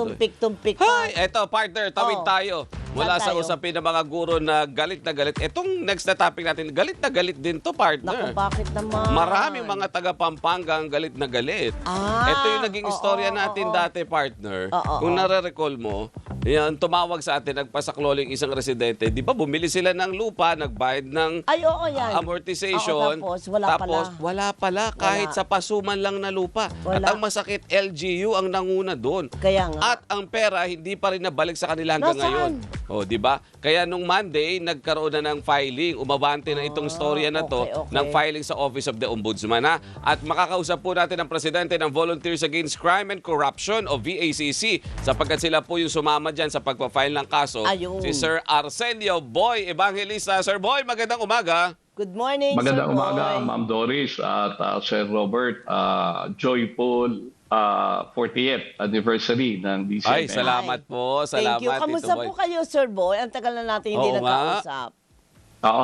Tumpik-tumpik pa. Hay, eto partner, tawid Oo. tayo. Mula Saan sa tayo? usapin ng mga guro na galit na galit. Etong next na topic natin, galit na galit din to, Naku, partner. bakit naman? Maraming mga taga Pampanga ang galit na galit. Ah, Ito yung naging oo, istorya natin oo. dati, partner. Oo, Kung oo. nare-recall mo, yan, tumawag sa atin, nagpasakloling isang residente. Di ba, bumili sila ng lupa, nagbayad ng Ay, oo, yan. amortization. Oo, tapos wala pala. Kahit Wala. sa pasuman lang na lupa. At Wala. ang masakit, LGU ang nanguna doon. Kaya nga. At ang pera hindi pa rin nabalik sa kanila hanggang Nasaan? ngayon. O, di ba? Kaya nung Monday, nagkaroon na ng filing. Umabante na itong storya na to okay. ng filing sa Office of the Ombudsman. Ha? At makakausap po natin ang presidente ng Volunteers Against Crime and Corruption o VACC sapagkat sila po yung sumama dyan sa pagpa-file ng kaso. Ayun. Si Sir Arsenio Boy Evangelista. Sir Boy, magandang umaga. Good morning, Magandang Sir umaga, Boy. Ma'am Doris at Sir Robert. Joyful 40th anniversary ng DCMN. Ay, salamat po. Salamat, Thank you. Kamusta Tito Boy. po kayo, Sir Boy? Ang tagal na natin hindi Oo nga. nagkausap. Oo,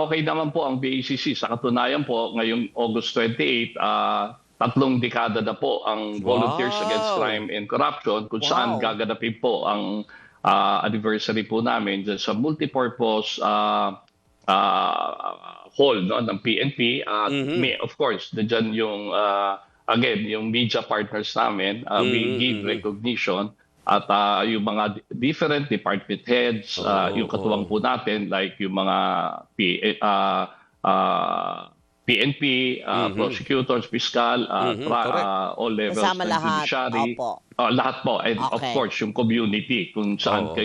okay naman po ang VACC. Sa katunayan po, ngayong August 28, 3 dekada na po ang Volunteers Wow. Against Crime and Corruption kung saan Wow. gaganapin po ang anniversary po namin dyan sa multipurpose hall no, ng PNP. Of course, dyan yung again, yung media partners namin, we give recognition at yung mga different department heads, yung katuwang po natin, like yung mga PNP, prosecutors, fiscal, all levels Kasama ng lahat. judiciary. Opo. Lahat po. And of Okay. course, yung community kung saan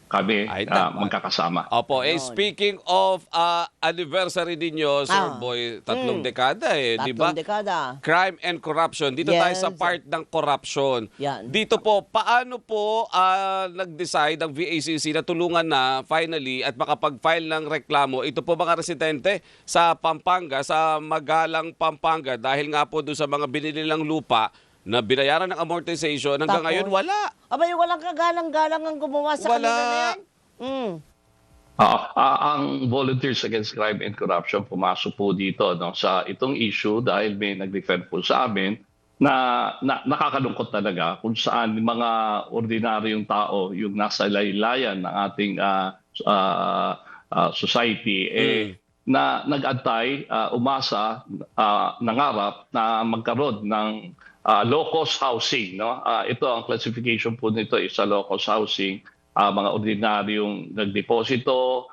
kami Ay, dapat. magkakasama. Opo, Yun. speaking of anniversary ninyo, Sir Boy, 3 dekada di ba? 3 dekada. Crime and corruption. Dito tayo Yes. sa part ng corruption. Yan. Dito po, paano po nag-decide ang VACC na tulungan na finally at makapag-file ng reklamo ito po mga residente sa Pampanga, sa Magalang, Pampanga dahil nga po doon sa mga binili nilang lupa na binayaran ng amortization hanggang Tapos? ngayon wala. Abay, walang kagalang-galang ang gumawa sa Wala. kanila na yan. Ang Volunteers Against Crime and Corruption pumasok po dito no, sa itong issue dahil may nag-refer po sa amin na nakakalungkot talaga kung saan mga ordinaryong tao yung nasa laylayan ng ating society na nag-antay, umasa, nangarap na magkaroon ng low-cost housing. No? Ito ang classification po nito is sa low-cost housing. Mga ordinaryong nagdeposito,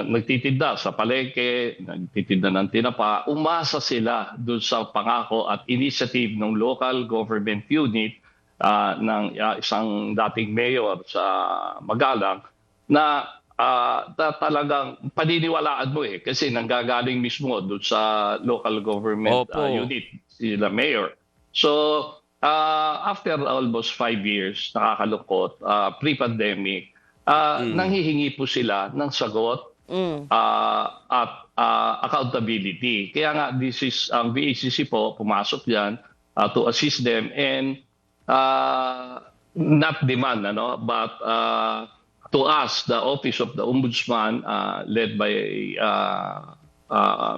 nagtitinda sa palengke, nagtitinda ng tinapa, umasa sila doon sa pangako at initiative ng local government unit ng isang dating mayor sa Magalang na talagang paniniwalaan mo kasi nanggagaling mismo doon sa local government unit, sila mayor. So, after almost 5 years, nakakalungkot, pre-pandemic, nanghihingi po sila ng sagot at accountability. Kaya nga, this is ang VACC po, pumasok yan to assist them and not demand, but to us, the Office of the Ombudsman, led by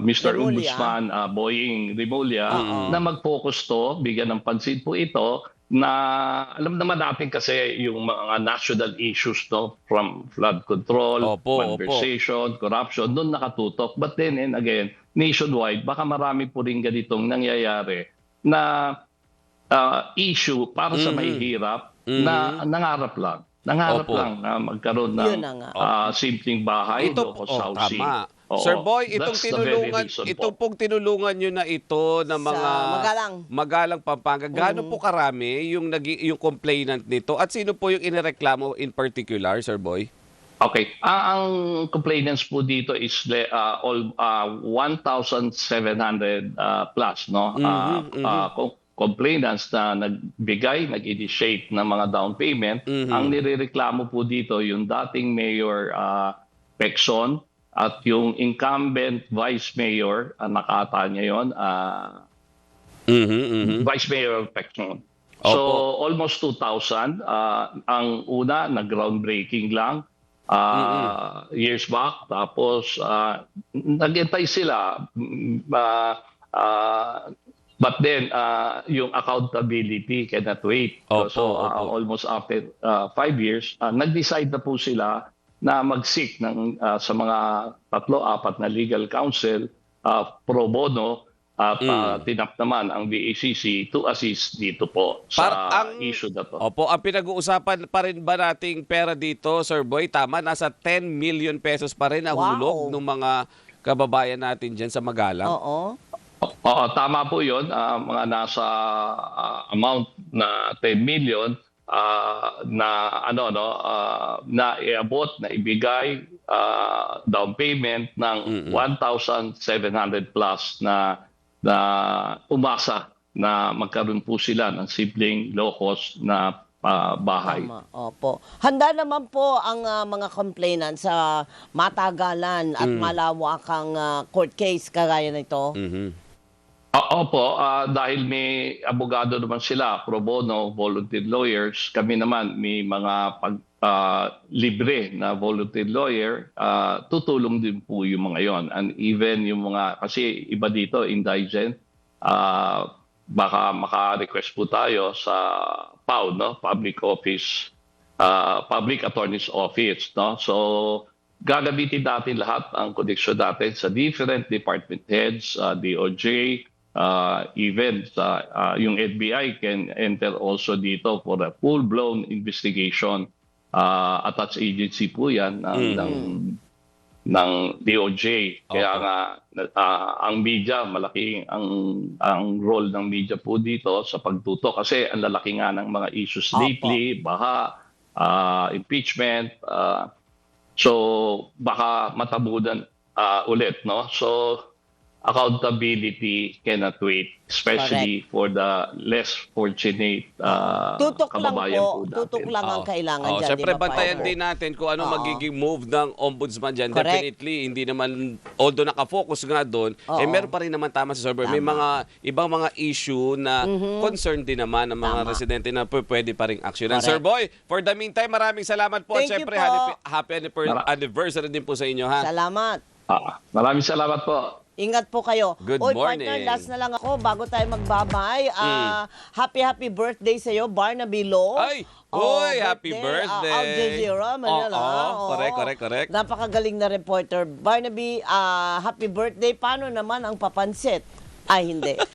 Mr. Remulla. Ombudsman Boying Remulla, na mag-focus to, bigyan ng pansin po ito, na alam naman natin kasi yung mga national issues from flood control, conversation, corruption, doon nakatutok. But then and again, nationwide, baka marami po rin ganitong nangyayari na issue para sa mahihirap na nangarap lang. Nangarap lang na magkaroon ng simpleng bahay, low-cost housing. Tama. Sir Boy, itong pong tinulungan nyo na ito na mga Magalang, Pampanga, gaano po karami yung complainant nito at sino po yung inireklamo in particular, Sir Boy? Okay. Ang complainants po dito is 1,700 plus, no? Complainants na nag-initiate ng mga down payment. Ang nirereklamo po dito yung dating Mayor Pecson at yung incumbent Vice Mayor, nakata niya yun, Vice Mayor Pecson. So almost 2,000. Ang una, nag-groundbreaking lang years back. Tapos nag-intay sila But then, yung accountability cannot wait. Opo, So, opo. almost after 5 years, nag-decide na po sila na mag-seek ng, sa mga 3-4 na legal counsel pro bono at tinap naman ang VACC to assist dito po sa issue na to. Opo, ang pinag-uusapan pa rin ba nating pera dito, Sir Boy? Tama, nasa 10 million pesos pa rin ang Wow. hulog ng mga kababayan natin dyan sa Magalang. Oo. Oo, tama po yun. Mga nasa amount na 10 million na na iabot, na ibigay down payment ng 1,700 plus na umasa na magkaroon po sila ng simpleng low-cost na bahay. Tama. Opo. Handa naman po ang mga complainant sa matagalan at malawakang court case kagaya nito. Mhm. Opo, dahil may abogado naman sila, pro bono, volunteer lawyers, kami naman may mga libre na volunteer lawyer, tutulong din po yung mga yon. And even yung mga, kasi iba dito, indigent, baka maka-request po tayo sa PAO, no? Public Office, Public Attorney's Office, no? So, gagamitin natin lahat ang koneksyon natin sa different department heads, DOJ, even sa yung NBI can enter also dito for a full-blown investigation. Attached agency po yan ng DOJ. Kaya nga ang media, malaki ang role ng media po dito sa pagtutok kasi ang lalaki nga ng mga issues lately, baha, impeachment. So baka matabunan ulit, no? So accountability cannot wait, especially for the less fortunate Tutok lang kababayan po. po natin. Tutok lang ang kailangan dyan. Siyempre, di ba, bantayan partner? din natin kung ano magiging move ng ombudsman dyan. Correct. Definitely, hindi naman, although nakafocus nga doon, meron pa rin naman tama sa server. May mga ibang mga issue na concern din naman ng mga residente na pwede pa rin aksyonan. Correct. Sir Boy, for the meantime, maraming salamat po. Thank you Siyempre, po. happy anniversary din po sa inyo, ha? Salamat. Maraming salamat po. Ingat po kayo. Good Oy, morning. partner, last na lang ako bago tayo magbabay. Happy birthday sa iyo, Barnaby Law. Ay! Uy, happy birthday. Al Jazeera, Manila. Oo, correct. Napakagaling na reporter. Barnaby, happy birthday. Paano naman ang papansit? Ay, hindi.